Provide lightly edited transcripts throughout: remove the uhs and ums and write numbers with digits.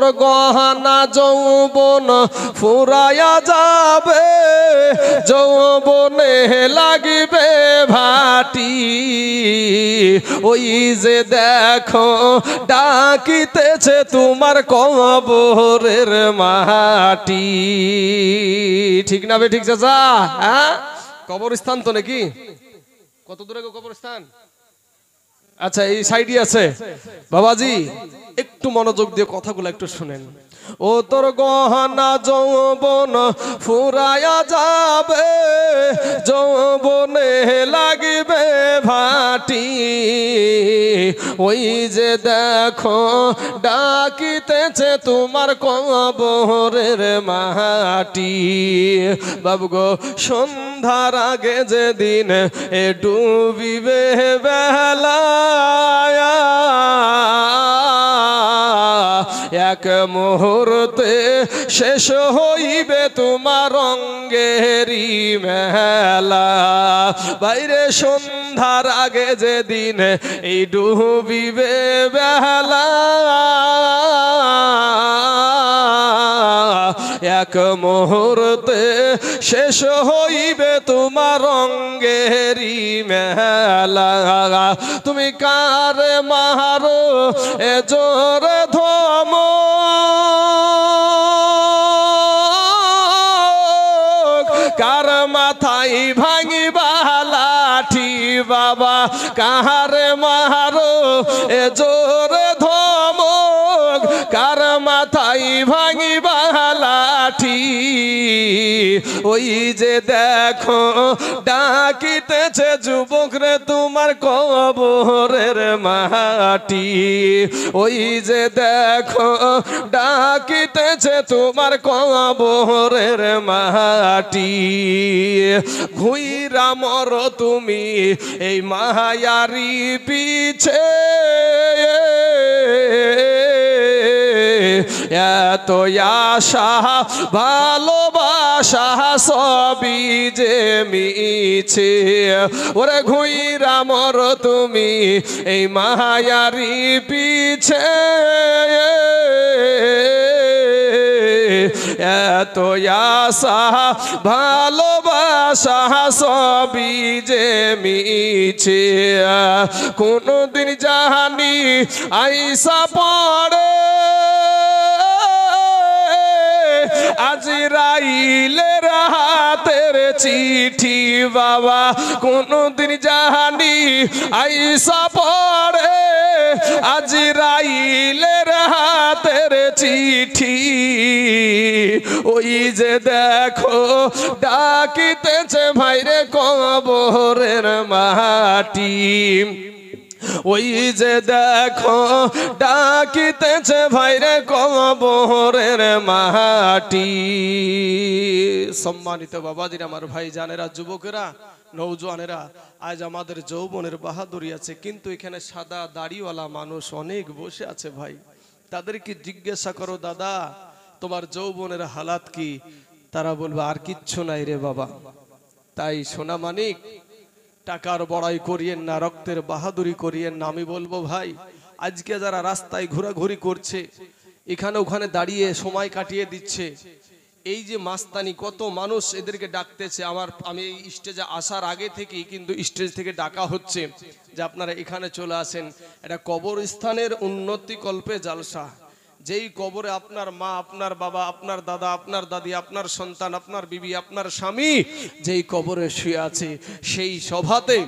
তোর গহনা যৌবন ফুরায়া যাবে, যৌবনে লাগিবে ভাটি। ওই যে দেখো ডাকিতেছে তোমার কবরের মাটি। ঠিক না বে ঠিক চাচা? হ্যাঁ, কবরস্থান তো নাকি? কত দূরে কবরস্থান? আচ্ছা, এই সাইডে আছে। বাবাজি একটু মনোযোগ দিয়ে কথাগুলো একটু শুনেন। ও তোর গহনা যৌবন ফুরায়া যাবে, যৌবনে লাগিবে ভাটি। ওই যে দেখো ডাকিতেছে তোমার কবরের মাটি। বাবু গো, সন্ধ্যার আগে যেদিন এ ডুবিবে বেলা, এক মুহূর্তে শেষ হইবে তোমার রঙ্গেরি মেলা। বাইরে সন্ধ্যার আগে যেদিন এই ডুবিবে বেলা, এক মুহূর্তে শেষ হইবে তোমার রঙ্গেরি মেলা। তুমি কার মারো এ জোরে ধম, কার মাথায় ভাঙিবা লাঠি। বাবা কার মারো এ জোরে ধমক, কার মাথায় ভাঙিবা লাঠি। ওই যে দেখো ডাকিতেছে যুবক রে তোমার কবরের মাটি। ওই যে দেখো ডাকিতেছে তোমার কবরের মাটি। ঘুইরা মর তুমি এই মায়ারি পিছে, এত আশা ভালোবাসা সবই যে মিছে। ওরে ঘুইরা মর তুমি এই মায়ারি পিছে, এত আশা ভালোবাসা সবই যে মিছে। কোনদিন জানি আইসা পড়ে আজরাইলের হাতের চিঠি। বাবা কোনদিন জানি আইসা পড়ে আজরাইলের হাতের চিঠি। ওই যে দেখো ডাকিতেছে ভাইরে কবরের মাটি। ওই যে দেখো ডাকিতেছে ভাইরে কবরের মাটি। সম্মানিত বাবাজিরা, আমার ভাই জানেরা, যুবকেরা, নৌজওয়ানেরা, আজ আমাদের যৌবনের বাহাদুরি আছে, কিন্তু এখানে সাদা দাড়িওয়ালা মানুষ অনেক বসে আছে ভাই। তাদেরকে জিজ্ঞাসা করো, দাদা তোমার যৌবনের হালাত কি? তারা বলবে আর কিচ্ছু নাই রে বাবা। তাই সোনা মানিক, টাকার বড়াই করিয়েন না, রক্তের বাহাদুরি করিয়েন না। আমি বলবো ভাই, আজকে যারা রাস্তায় ঘোরাঘুরি করছে, এখানে ওখানে দাঁড়িয়ে সময় কাটিয়ে দিচ্ছে, এই যে মাস্তানি, কত মানুষ এদেরকে ডাকতেছে। আমি এই স্টেজে আসার আগে থেকেই কিন্তু স্টেজ থেকে ডাকা হচ্ছে যে আপনারা এখানে চলে আসেন। এটা কবরস্থানের উন্নতি কল্পে জালসা। যেই কবরে আপনার মা, আপনার বাবা, আপনার দাদা, আপনার দাদি, আপনার সন্তান, আপনার বিবি, আপনার স্বামী যেই কবরে শুয়ে আছে, সেই সভাতে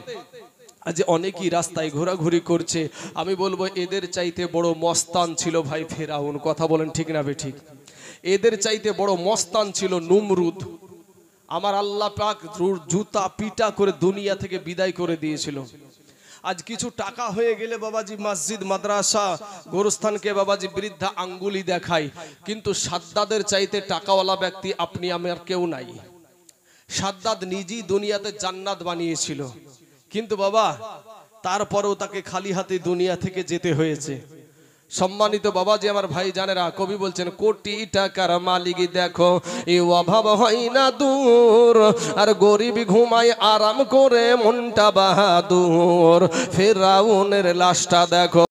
আজ অনেকেই রাস্তায় ঘোরাঘুরি করছে। আমি বলবো এদের চাইতে বড় মস্তান ছিল ভাই ফেরাউন। কথা বলেন ঠিক না বে ঠিক? এদের চাইতে বড় মস্তান ছিল নমরুদ। আমার আল্লাহ পাক জুতা পিটা করে দুনিয়া থেকে বিদায় করে দিয়েছিল। আজ কিছু টাকা হয়ে গেলে বাবাজি মসজিদ, মাদ্রাসা, গোরস্থানকে বাবাজি বৃদ্ধা আঙ্গুলি দেখায়, কিন্তু সাদ্দাদের চাইতে টাকাওয়ালা ব্যক্তি আপনি আমার কেউ নাই। সাদ্দাদ নিজেই দুনিয়াতে জান্নাত বানিয়েছিল, কিন্তু বাবা তারপরেও তাকে খালি হাতে দুনিয়া থেকে যেতে হয়েছে। সম্মানিত বাবাজি, আমার ভাই জানেরা, কবি বলছেন কোটি টাকার মালিক দেখো এ অভাব হয় না দূর, আর গরিব ঘুমায় আরাম করে মনটা বাহাদুর। ফেরাউনের লাশটা দেখো।